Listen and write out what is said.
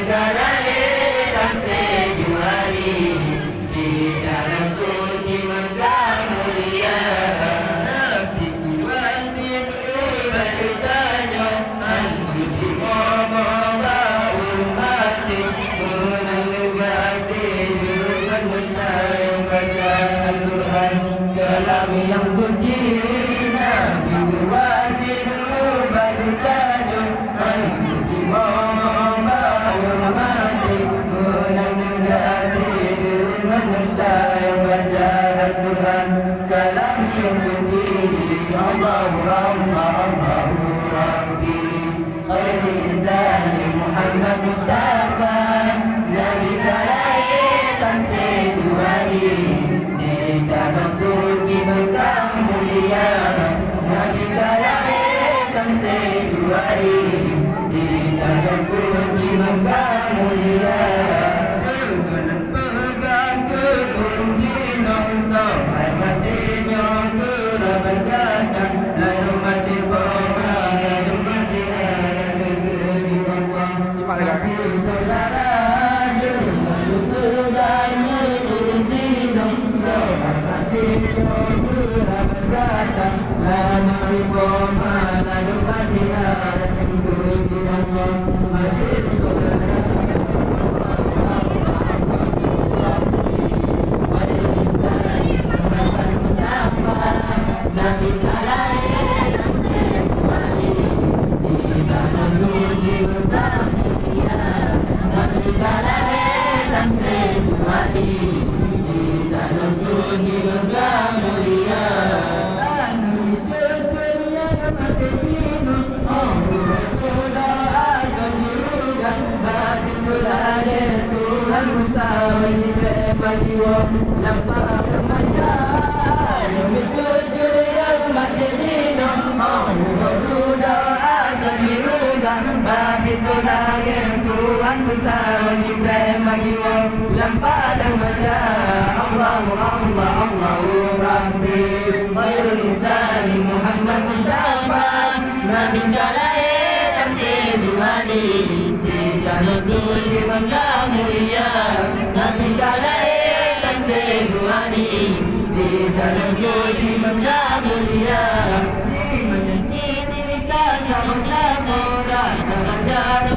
kelahiran sejuari di tanah suci Mekah mulia. Nabi kuasin bertanya anti momo bau mati menang negasi dengan musayang baca Al-Quran dalam yang suci. Nabi kuasin bertanya anti momo bau mati menang negasi dengan musayang baca Al-Quran dalam yang suci. Allahu Allah Allahu Rabbi khairul insani Muhammad Mustafa. Nabi kelahiran sejuari di tanah suci Mekah mulia. Nabi kelahiran sejuari di tanah suci Mekah mulia. Dengan pegang kepemimpinan sampai matinya kerabat datang. Lalu mati boma, lalu mati negeri Allah. Saudara dengan pedangnya dihidupkan sampai matinya kerabat datang. Lalu mati boma, lalu mati negeri Allah. Mati saudara. Nabi kelahiran sejuari di tanah suci Mekah mulia. Nabi kelahiran sejuari di tanah suci Mekah mulia. Anu ceria mati dino, Allah berdoa sejurugan. Nabi kelahiran Tuhan Musa diterima jiwa nampak kemasyarakat. Tuhan besar diterima jiwa lampa dan baca Allahu Allah Allahu Rabbi khairul insani Muhammad Mustafa. Nabi kelahiran sejuari di tanah suci Mekah mulia. Nabi kelahiran sejuari di tanah suci Mekah mulia. Di menyanyi nikah sama-sama raja